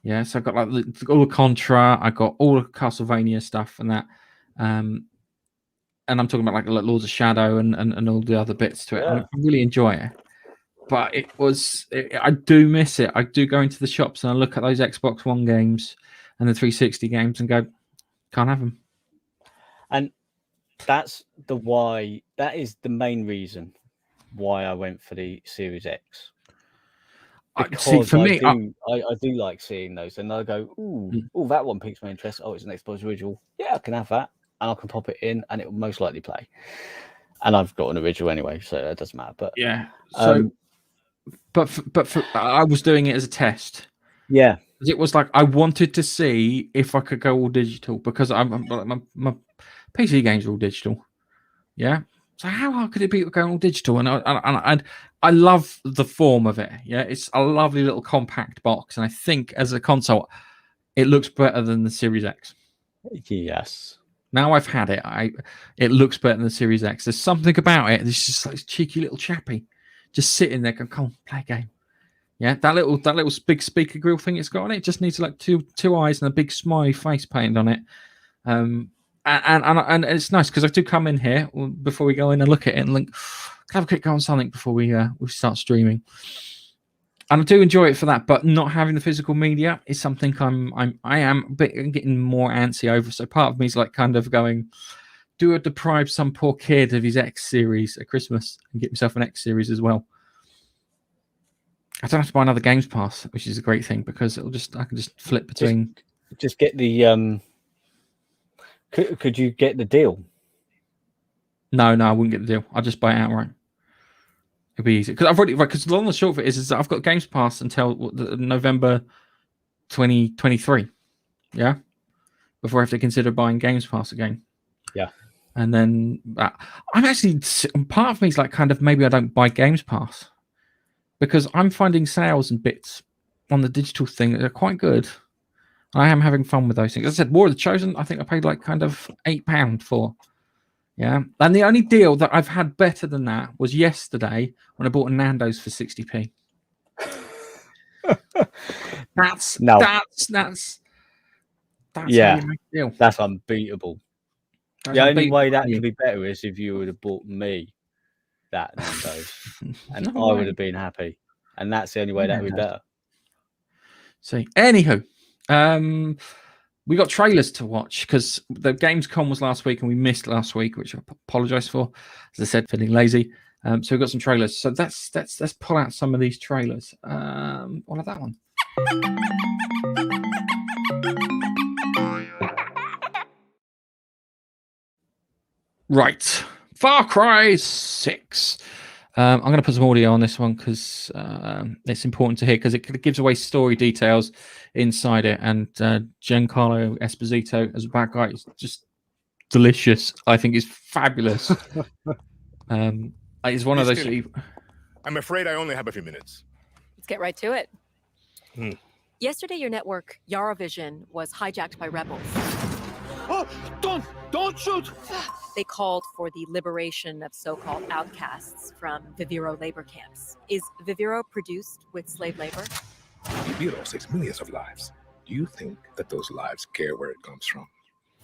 Yeah, so I've got like all the Contra, I got all the Castlevania stuff and that, and I'm talking about like Lords of Shadow and all the other bits to it. Yeah. I really enjoy it, but I do miss it. I do go into the shops and I look at those Xbox One games and the 360 games and go, can't have them. And that's that is the main reason why I went for the Series X. Because I do like seeing those, and I go, ooh, that one piques my interest. Oh, it's an Xbox original. Yeah, I can have that. and I can pop it in, and it will most likely play. And I've got an original anyway, so it doesn't matter. But yeah. So, I was doing it as a test. Yeah. It was like I wanted to see if I could go all digital because my PC games are all digital. Yeah. So how hard could it be going all digital? And I love the form of it. Yeah, it's a lovely little compact box, and I think as a console, it looks better than the Series X. Yes. Now I've had it, it looks better than the Series X. There's something about it. It's just like this cheeky little chappy, just sitting there going, "Come on, play a game." Yeah, that little big speaker grill thing it's got on it just needs like two eyes and a big smiley face painted on it. And it's nice because I do come in here before we go in and look at it and think, can I have a quick go on something before we start streaming. And I do enjoy it for that, but not having the physical media is something I am a bit getting more antsy over. So part of me is like kind of going, do I deprive some poor kid of his X series at Christmas and get myself an X series as well? I don't have to buy another Games Pass, which is a great thing because I can just flip between. Just get the Could you get the deal? No, I wouldn't get the deal. I'll just buy it outright. It'll be easy because the long and short of it is that I've got Games Pass until November 2023. Yeah, before I have to consider buying Games Pass again. Yeah, and then I'm actually part of me is like kind of maybe I don't buy Games Pass because I'm finding sales and bits on the digital thing that are quite good. I am having fun with those things. As I said, War of the Chosen, I think I paid like kind of £8 for. Yeah. And the only deal that I've had better than that was yesterday when I bought a Nando's for 60p. That's yeah, how you make a deal. That's unbeatable. The only way that could be better is if you would have bought me that Nando's and I would have been happy. And that's the only way that would be better. See, anywho, we got trailers to watch because the Gamescom was last week and we missed last week, which I apologize for. As I said, feeling lazy. So we've got some trailers. So let's pull out some of these trailers. What of that one? Right, Far Cry 6. I'm going to put some audio on this one because it's important to hear because it gives away story details inside it. And Giancarlo Esposito as a bad guy is just delicious. I think it's fabulous. It's one of those. I'm afraid I only have a few minutes. Let's get right to it. Yesterday, your network, Yaravision, was hijacked by rebels. Oh, don't shoot! They called for the liberation of so-called outcasts from Viviro labor camps. Is Viviro produced with slave labor? Viviro saves millions of lives. Do you think that those lives care where it comes from?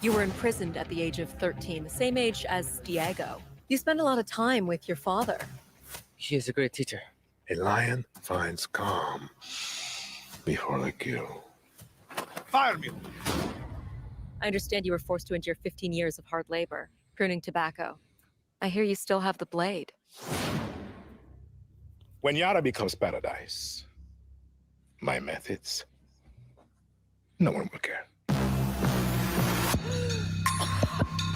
You were imprisoned at the age of 13, the same age as Diego. You spend a lot of time with your father. He is a great teacher. A lion finds calm before the kill. Fire me! I understand you were forced to endure 15 years of hard labor, pruning tobacco. I hear you still have the blade. When Yara becomes paradise, my methods, no one will care.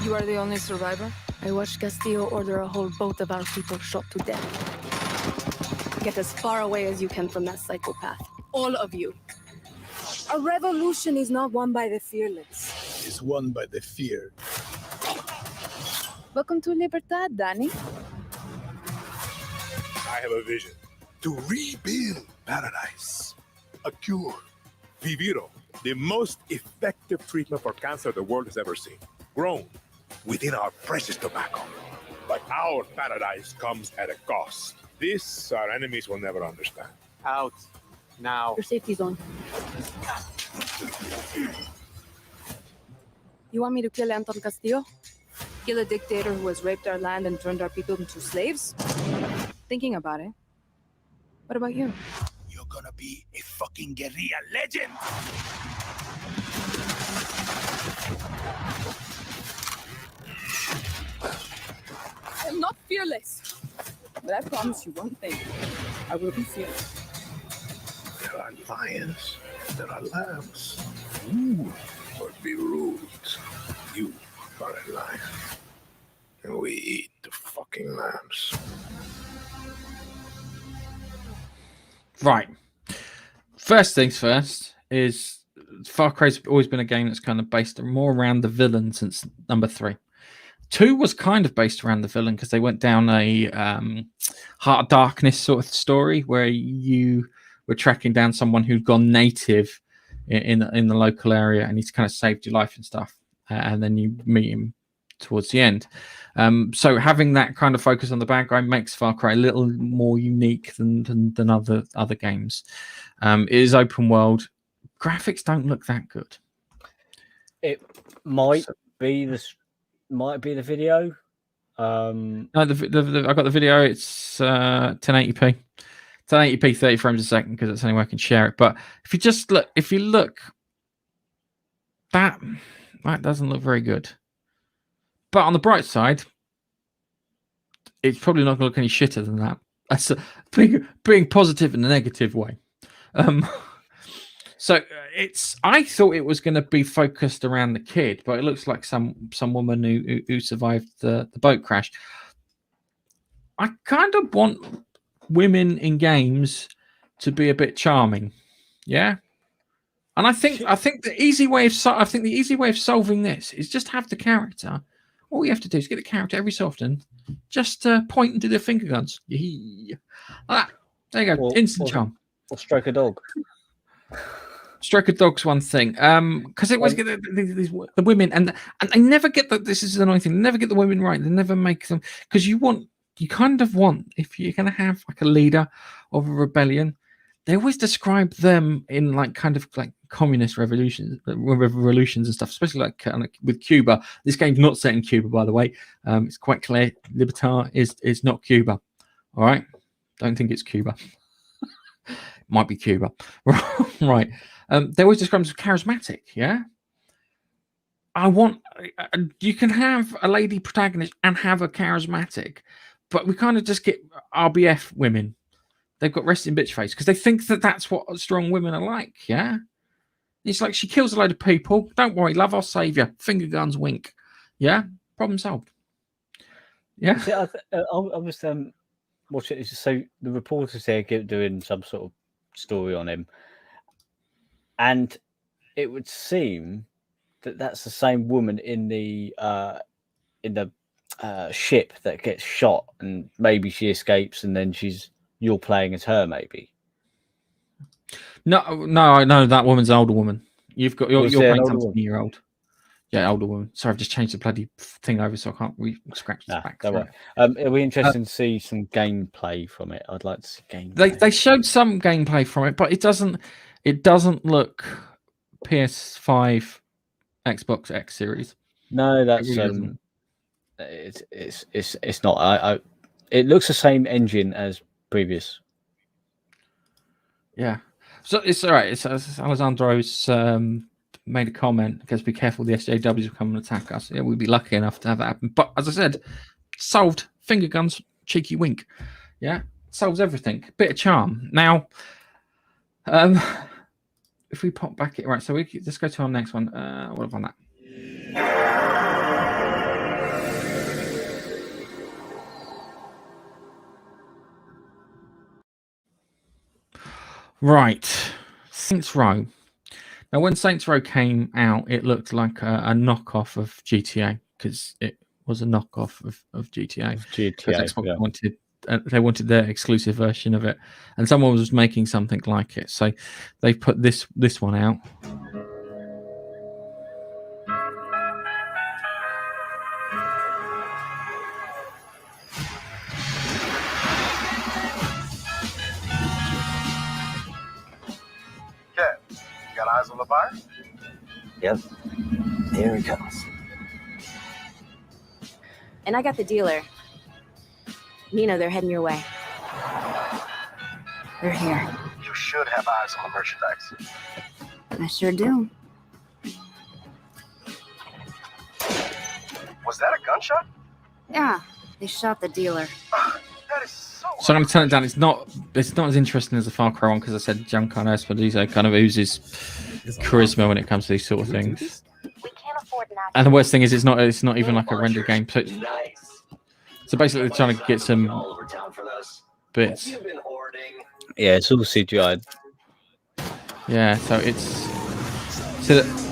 You are the only survivor? I watched Castillo order a whole boat of our people shot to death. Get as far away as you can from that psychopath. All of you. A revolution is not won by the fearless. It's won by the feared. Welcome to Libertad, Danny. I have a vision to rebuild paradise. A cure. Viviro, the most effective treatment for cancer the world has ever seen. Grown within our precious tobacco. But our paradise comes at a cost. This our enemies will never understand. Out. Now. Your safety zone. You want me to kill Anton Castillo? Kill a dictator who has raped our land and turned our people into slaves? Thinking about it. What about you? You're gonna be a fucking guerrilla legend! I'm not fearless. But I promise you one thing. I will be fearless. There are lions, there are lambs. Ooh, but be rude. You are a lamb. First things first is Far Cry's always been a game that's kind of based more around the villain since number 3. 2 was kind of based around the villain because they went down a Heart of Darkness sort of story where you were tracking down someone who'd gone native in the local area, and he's kind of saved your life and stuff, and then you meet him towards the end. So having that kind of focus on the bad guy makes Far Cry a little more unique than other games. It is open world. Graphics don't look that good. It might be the video. No, I got the video. It's 1080p. 1080p, 30 frames a second, because that's the only way I can share it. But if you look, that doesn't look very good. But on the bright side, it's probably not going to look any shitter than that. That's being positive in a negative way. So I thought it was going to be focused around the kid, but it looks like some woman who survived the boat crash. I kind of want women in games to be a bit charming, yeah. And I think the easy way of solving this is just have the character. All you have to do is get the character every so often, just point and do their finger guns. There you go, instant charm. Or stroke a dog. Stroke a dog's one thing, because it always get the women, and they never get the. This is the annoying thing. They never get the women right. They never make them, because you kind of want, if you're going to have like a leader of a rebellion, they always describe them in like kind of like communist revolutions and stuff, especially like with Cuba. This game's not set in Cuba, by the way. It's quite clear. Libertar is not Cuba. All right, don't think it's Cuba. Might be Cuba, right? They always describe them as charismatic. Yeah, you can have a lady protagonist and have a charismatic, but we kind of just get RBF women. They've got resting bitch face because they think that that's what strong women are like. Yeah, it's like she kills a load of people. Don't worry, love, I'll save you. Finger guns, wink. Yeah, problem solved. Yeah. See, I was watching it. So the reporters there doing some sort of story on him, and it would seem that that's the same woman in the ship that gets shot, and maybe she escapes, and then you're playing as her, maybe. No, that woman's an older woman. You're playing some 20-year-old. Yeah, older woman. Sorry, I've just changed the bloody thing over, so I can't scratch this back. Don't worry. It'll be interesting to see some gameplay from it. I'd like to see gameplay. They showed some gameplay from it, but it doesn't look PS5, Xbox X series. No, that's it's not. It looks the same engine as previous. Yeah, so it's all right. It's Alessandro's made a comment because be careful, the SJWs will come and attack us. Yeah, we'd be lucky enough to have that happen. But as I said, solved. Finger guns, cheeky wink. Yeah, solves everything. Bit of charm. Now, if we pop back it right, so let's go to our next one. What have on that? Right, Saints Row. Now, when Saints Row came out, it looked like a knockoff of GTA because it was a knockoff of GTA. Xbox they wanted their exclusive version of it, and someone was making something like it, so they put this one out. Eyes on the buyer? Yep. Here he comes. And I got the dealer. Nina, they're heading your way. They're here. You should have eyes on the merchandise. I sure do. Was that a gunshot? Yeah, they shot the dealer. That is so I'm going to turn it down. It's not as interesting as the Far Cry one because I said Giancarlo Esposito kind of oozes charisma when it comes to these sort of things. We can't afford that. And the worst thing is it's not even like a rendered game. So basically they're trying to get some bits. Yeah, it's all CGI. Yeah, so it's so that,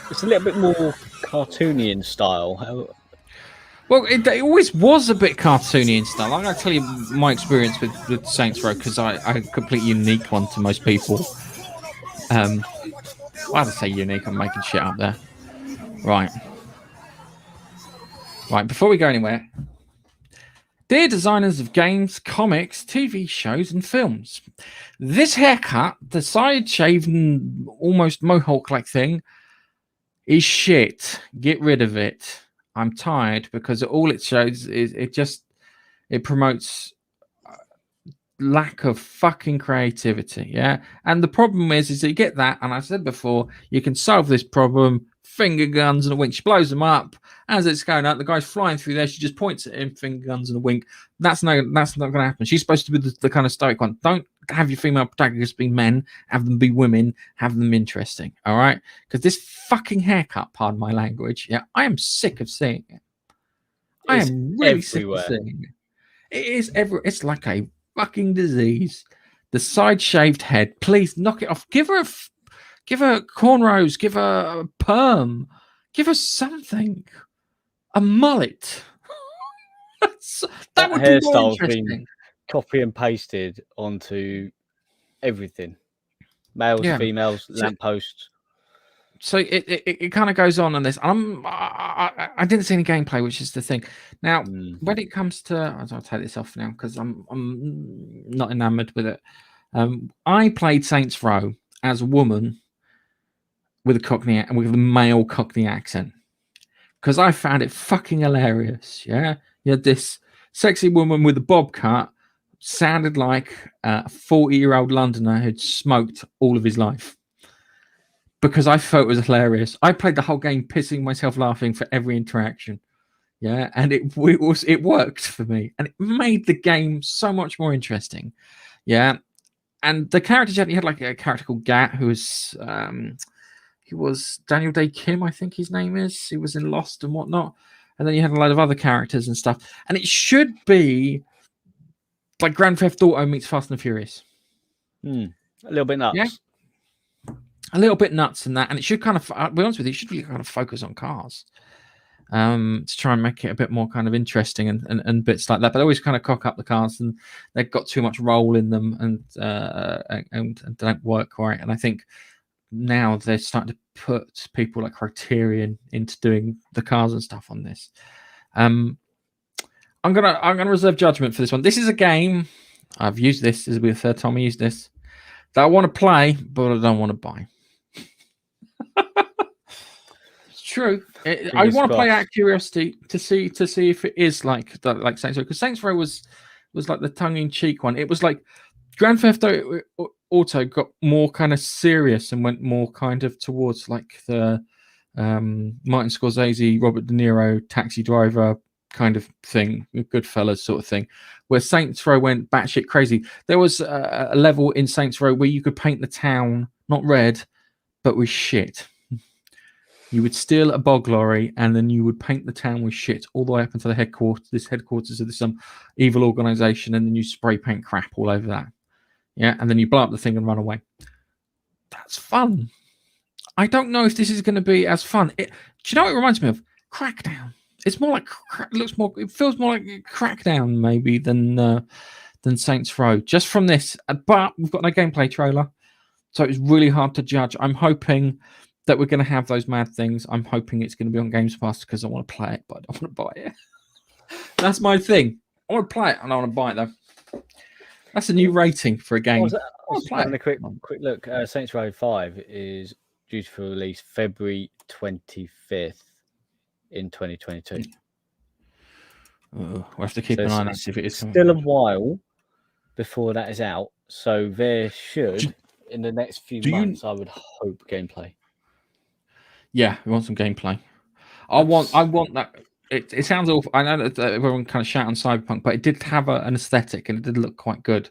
It's a little bit more cartoony in style. well, it always was a bit cartoony and stuff. I'm going to tell you my experience with Saints Row because I a completely unique one to most people. Why do I say unique? I'm making shit up there. Right. Before we go anywhere, dear designers of games, comics, TV shows, and films, this haircut, the side shaven, almost mohawk-like thing, is shit. Get rid of it. I'm tired because all it shows is it promotes lack of fucking creativity. Yeah, and the problem is that you get that, and I said before, you can solve this problem. Finger guns and a wink. She blows them up as it's going out. The guy's flying through there. She just points at him, finger guns and a wink. That's not going to happen. She's supposed to be the kind of stoic one. Don't have your female protagonists be men. Have them be women. Have them interesting. All right, because this fucking haircut, pardon my language. Yeah, I am sick of seeing it. I am really sick of seeing it. It is It's like a fucking disease. The side shaved head. Please knock it off. Give her cornrows. Give her a perm. Give her something. A mullet. that would be more hairstyle's interesting. been copy and pasted onto everything. Males, females, lampposts. So it kind of goes on this. I didn't see any gameplay, which is the thing. Now, when it comes to, I'll take this off now because I'm not enamored with it. I played Saints Row as a woman with a male Cockney accent because I found it fucking hilarious. Yeah, you had this sexy woman with a bob cut, sounded like a 40-year-old Londoner who'd smoked all of his life. Because I thought it was hilarious. I played the whole game pissing myself laughing for every interaction. Yeah, and it worked for me. And it made the game so much more interesting. Yeah. And the character you had like a character called Gat, who was he was Daniel Day Kim, I think his name is. He was in Lost and whatnot. And then you had a load of other characters and stuff. And it should be like Grand Theft Auto meets Fast and the Furious. A little bit nuts. Yeah? A little bit nuts in that, and it should kind of, I'll be honest with you, it should really kind of focus on cars to try and make it a bit more kind of interesting and bits like that. But they always kind of cock up the cars, and they've got too much roll in them and don't work right. And I think now they're starting to put people like Criterion into doing the cars and stuff on this. I'm gonna reserve judgment for this one. This is a game I've used. This will be the third time I used this that I want to play, but I don't want to buy. It's true. I want to play out of curiosity to see if it is like Saints Row, because Saints Row was like the tongue-in-cheek one. It was like Grand Theft Auto got more kind of serious and went more kind of towards like the Martin Scorsese, Robert De Niro, Taxi Driver kind of thing, Goodfellas sort of thing, where Saints Row went batshit crazy. There was a level in Saints Row where you could paint the town not red, but with shit. You would steal a bog lorry and then you would paint the town with shit all the way up into the headquarters of some evil organization, and then you spray paint crap all over that. Yeah, and then you blow up the thing and run away. That's fun. I don't know if this is going to be as fun. Do you know what it reminds me of? Crackdown. It's more like it feels more like Crackdown maybe than Saints Row, just from this. But we've got no gameplay trailer, so it's really hard to judge. I'm hoping that we're going to have those mad things. I'm hoping it's going to be on Games Pass because I want to play it, but I don't want to buy it. That's my thing. I want to play it and I want to buy it though. That's a new rating for a game. I was having a quick look. Saints Row 5 is due for release February 25th in 2022. We'll have to keep an eye on that, see if it is still a while before that is out. So there should, in the next few months, I would hope gameplay. Yeah, we want some gameplay. I want that. It sounds awful. I know that everyone kind of shout on Cyberpunk, but it did have an aesthetic and it did look quite good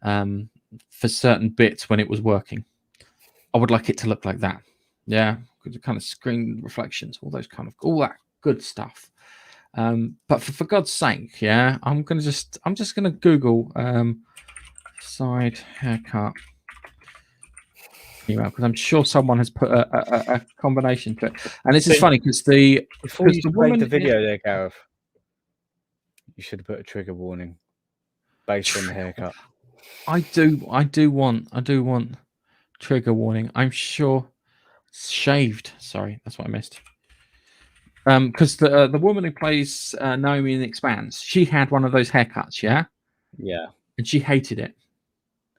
for certain bits when it was working. I would like it to look like that. Yeah, kind of screen reflections, all that good stuff. But for God's sake, yeah, I'm just gonna Google side haircut female, because I'm sure someone has put a combination to it. And this is funny because Before you the played woman the video there, Gareth, you should have put a trigger warning based on the haircut. I do want trigger warning. I'm sure shaved. Sorry, that's what I missed. Because the woman who plays Naomi in Expanse, she had one of those haircuts, yeah, Yeah. and she hated it.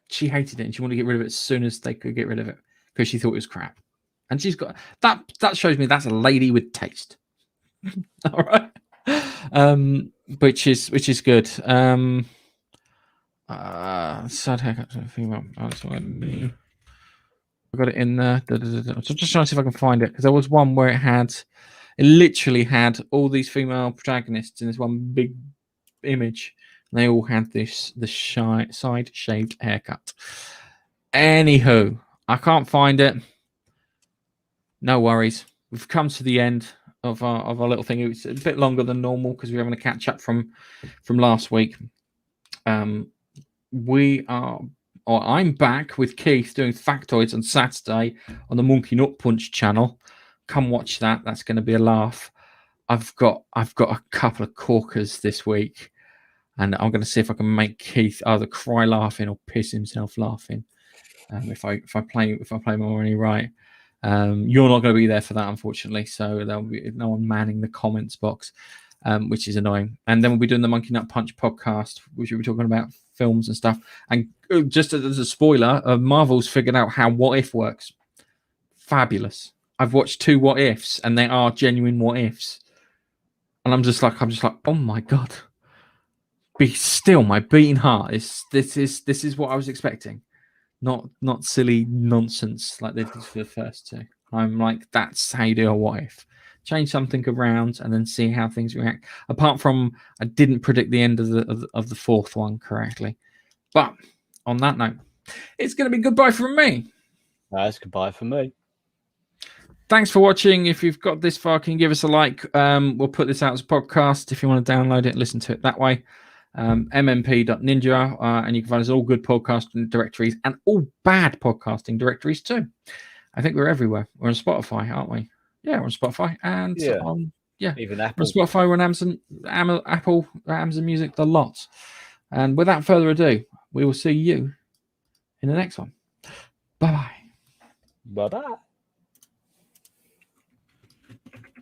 She hated it, and she wanted to get rid of it as soon as they could get rid of it because she thought it was crap. And she's got that. That shows me that's a lady with taste. All right, which is good. Sad haircut to a female. That's what I mean. I got it in there. I'm just trying to see if I can find it because there was one where it literally had all these female protagonists in this one big image. And they all had the side shaved haircut. Anywho, I can't find it. No worries. We've come to the end of our little thing. It's a bit longer than normal because we're having a catch up from last week. I'm back with Keith doing factoids on Saturday on the Monkey Nut Punch channel. Come watch that. That's going to be a laugh. I've got a couple of corkers this week, and I'm going to see if I can make Keith either cry laughing or piss himself laughing. If I play my money right. You're not going to be there for that, unfortunately. So there'll be no one manning the comments box, which is annoying. And then we'll be doing the Monkey Nut Punch podcast, which we'll be talking about films and stuff. And just as a spoiler, Marvel's figured out how What If works. Fabulous. I've watched 2 What Ifs, and they are genuine What Ifs. And I'm just like, oh my god. Be still, my beating heart. This is what I was expecting. Not silly nonsense like they did for the first 2. I'm like, that's how you do a What If. Change something around and then see how things react. Apart from, I didn't predict the end of the 4th one correctly. But on that note, it's going to be goodbye from me. That's goodbye from me. Thanks for watching. If you've got this far, can you give us a like? We'll put this out as a podcast if you want to download it and listen to it that way. mmp.ninja, and you can find us all good podcasting directories and all bad podcasting directories too. I think we're everywhere. We're on Spotify, aren't we? Yeah, we're on Spotify and even Apple. We're on Spotify, we're on Amazon, Apple, Amazon Music, the lot. And without further ado, we will see you in the next one. Bye bye. Bye bye.